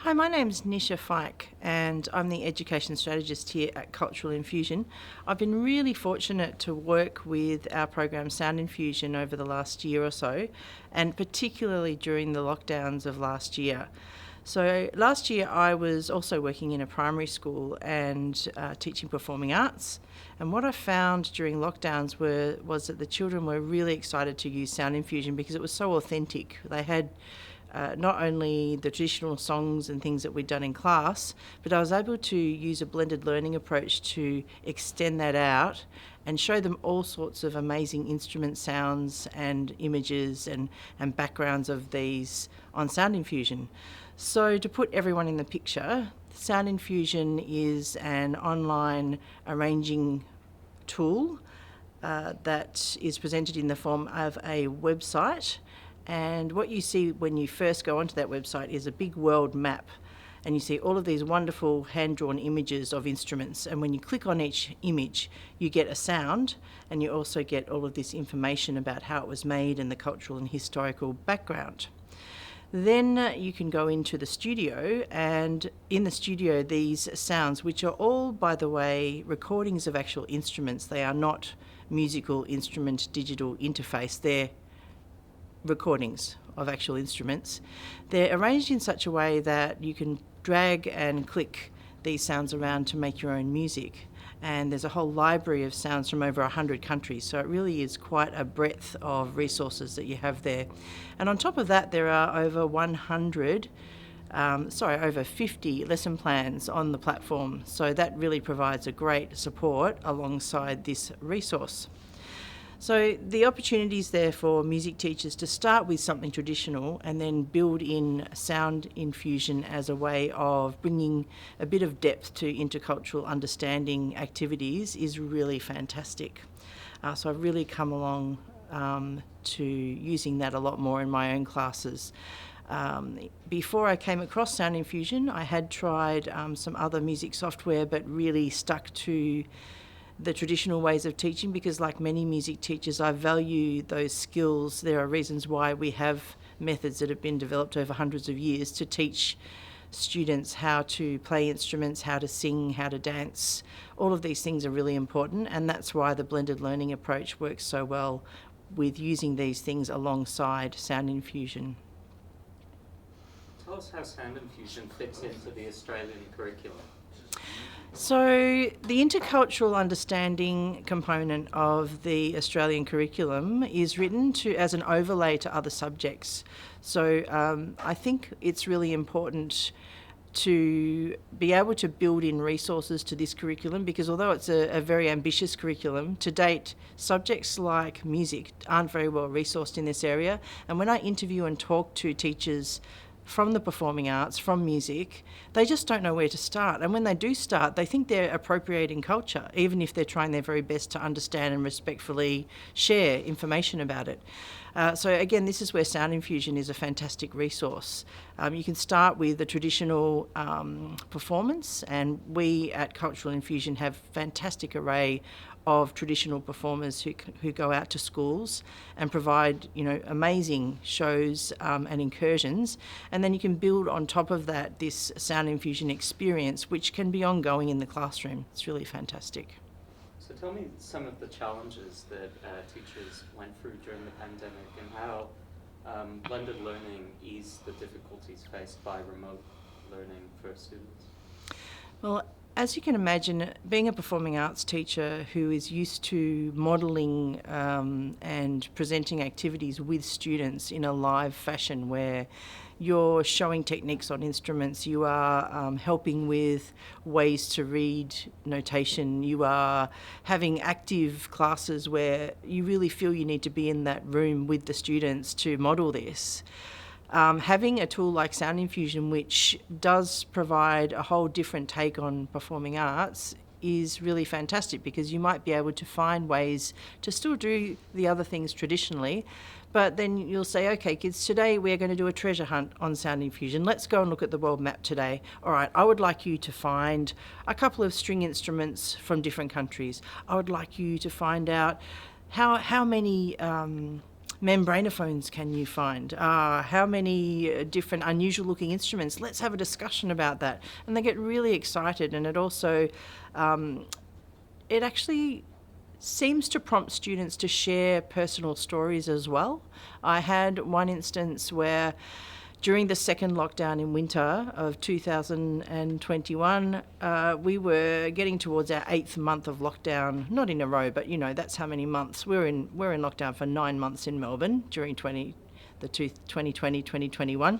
Hi, my name's Nisha Feik and I'm the Education Strategist here at Cultural Infusion. I've been really fortunate to work with our program Sound Infusion over the last year or so, and particularly during the lockdowns of last year. So last year I was also working in a primary school and teaching performing arts, and what I found during lockdowns was that the children were really excited to use Sound Infusion because it was so authentic. They had not only the traditional songs and things that we'd done in class, but I was able to use a blended learning approach to extend that out and show them all sorts of amazing instrument sounds and images and backgrounds of these on Sound Infusion. So to put everyone in the picture, Sound Infusion is an online arranging tool that is presented in the form of a website. And what you see when you first go onto that website is a big world map, and you see all of these wonderful hand-drawn images of instruments, and when you click on each image you get a sound, and you also get all of this information about how it was made and the cultural and historical background. Then you can go into the studio, and in the studio these sounds, which are all, by the way, recordings of actual instruments, they are not musical instrument digital interface, they're recordings of actual instruments. They're arranged in such a way that you can drag and click these sounds around to make your own music. And there's a whole library of sounds from over 100 countries, so it really is quite a breadth of resources that you have there. And on top of that, there are over 50 lesson plans on the platform, so that really provides a great support alongside this resource. So the opportunities there for music teachers to start with something traditional and then build in Sound Infusion as a way of bringing a bit of depth to intercultural understanding activities is really fantastic. So I've really come along to using that a lot more in my own classes. Before I came across Sound Infusion, I had tried some other music software, but really stuck to the traditional ways of teaching because, like many music teachers, I value those skills. There are reasons why we have methods that have been developed over hundreds of years to teach students how to play instruments, how to sing, how to dance. All of these things are really important, and that's why the blended learning approach works so well with using these things alongside Sound Infusion. Tell us how Sound Infusion fits into the Australian curriculum. So the intercultural understanding component of the Australian curriculum is written as an overlay to other subjects. So I think it's really important to be able to build in resources to this curriculum because although it's a very ambitious curriculum, to date subjects like music aren't very well resourced in this area. And when I interview and talk to teachers from the performing arts, from music, they just don't know where to start. And when they do start, they think they're appropriating culture, even if they're trying their very best to understand and respectfully share information about it. So again, this is where Sound Infusion is a fantastic resource. You can start with the traditional performance, and we at Cultural Infusion have a fantastic array of traditional performers who go out to schools and provide, amazing shows and incursions. And then you can build on top of that this Sound Infusion experience, which can be ongoing in the classroom. It's really fantastic. So tell me some of the challenges that teachers went through during the pandemic and how blended learning eased the difficulties faced by remote learning for students. Well, as you can imagine, being a performing arts teacher who is used to modelling and presenting activities with students in a live fashion where you're showing techniques on instruments, you are helping with ways to read notation, you are having active classes where you really feel you need to be in that room with the students to model this. Having a tool like Sound Infusion, which does provide a whole different take on performing arts, is really fantastic because you might be able to find ways to still do the other things traditionally, but then you'll say, okay, kids, today we're going to do a treasure hunt on Sound Infusion. Let's go and look at the world map today. All right, I would like you to find a couple of string instruments from different countries. I would like you to find out how many membranophones can you find? How many different unusual looking instruments? Let's have a discussion about that. And they get really excited, and it also, it actually seems to prompt students to share personal stories as well. I had one instance where during the second lockdown in winter of 2021, we were getting towards our 8th month of lockdown, not in a row, but that's how many months. We're in lockdown for 9 months in Melbourne during 2020-2021.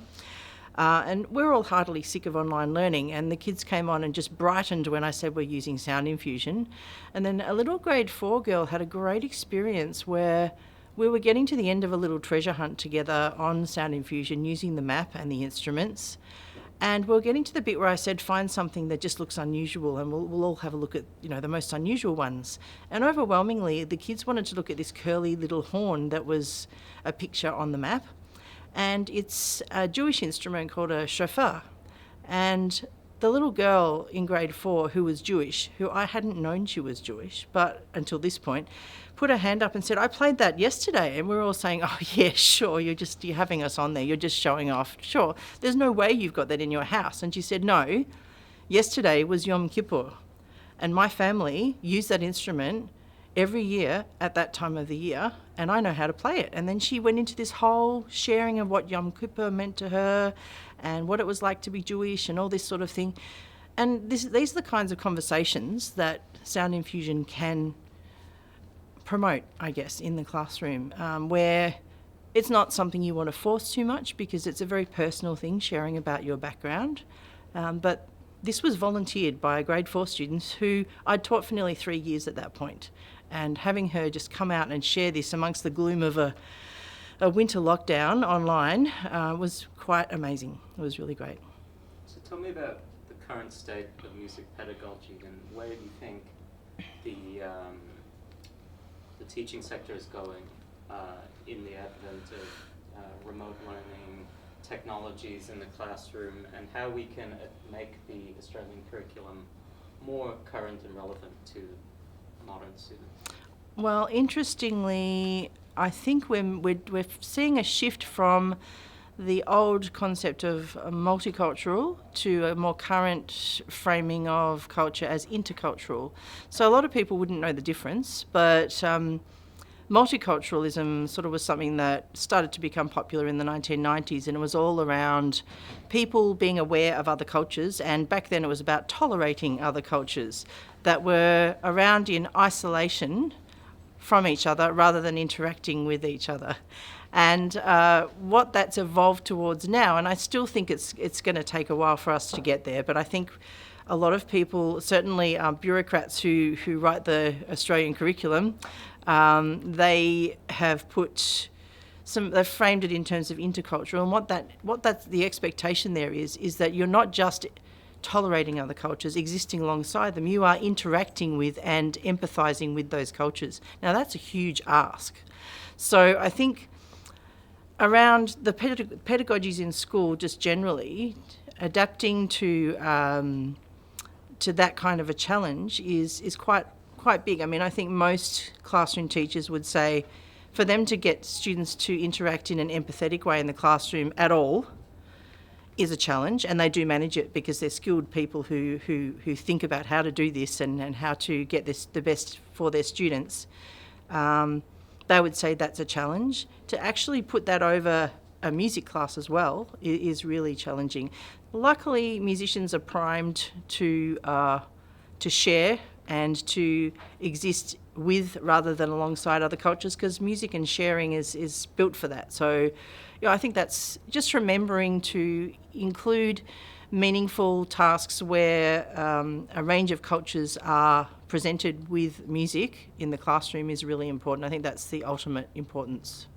And we're all heartily sick of online learning, and the kids came on and just brightened when I said we're using Sound Infusion. And then a little grade 4 girl had a great experience where we were getting to the end of a little treasure hunt together on Sound Infusion using the map and the instruments. And we were getting to the bit where I said, find something that just looks unusual, and we'll all have a look at, the most unusual ones. And overwhelmingly, the kids wanted to look at this curly little horn that was a picture on the map. And it's a Jewish instrument called a shofar. And the little girl in grade 4 who was Jewish, who I hadn't known she was Jewish, but until this point, put her hand up and said, I played that yesterday. And we're all saying, oh yeah, sure, you're having us on there, you're just showing off. Sure, there's no way you've got that in your house. And she said, no, yesterday was Yom Kippur. And my family used that instrument every year at that time of the year, and I know how to play it. And then she went into this whole sharing of what Yom Kippur meant to her and what it was like to be Jewish and all this sort of thing. And these are the kinds of conversations that Sound Infusion can promote, I guess, in the classroom, where it's not something you want to force too much because it's a very personal thing, sharing about your background. But this was volunteered by a grade 4 student who I'd taught for nearly 3 years at that point. And having her just come out and share this amongst the gloom of a winter lockdown online was quite amazing. It was really great. So tell me about the current state of music pedagogy, and where do you think the teaching sector is going in the advent of remote learning, technologies in the classroom, and how we can make the Australian curriculum more current and relevant to modern students? Well, interestingly, I think we're seeing a shift from the old concept of multicultural to a more current framing of culture as intercultural. So a lot of people wouldn't know the difference, but multiculturalism sort of was something that started to become popular in the 1990s, and it was all around people being aware of other cultures, and back then it was about tolerating other cultures that were around in isolation from each other rather than interacting with each other. And what that's evolved towards now, and I still think it's going to take a while for us to get there, but I think a lot of people, certainly bureaucrats who write the Australian curriculum, they have they've framed it in terms of intercultural, and what that's the expectation there is that you're not just tolerating other cultures, existing alongside them, you are interacting with and empathising with those cultures. Now that's a huge ask. So I think around the pedagogies in school, just generally, adapting to that kind of a challenge is quite big. I mean, I think most classroom teachers would say for them to get students to interact in an empathetic way in the classroom at all is a challenge, and they do manage it because they're skilled people who think about how to do this and how to get this the best for their students. They would say that's a challenge. To actually put that over a music class as well is really challenging. Luckily, musicians are primed to share and to exist with rather than alongside other cultures, because music and sharing is built for that. So I think that's just remembering to include meaningful tasks where a range of cultures are presented with music in the classroom is really important. I think that's the ultimate importance.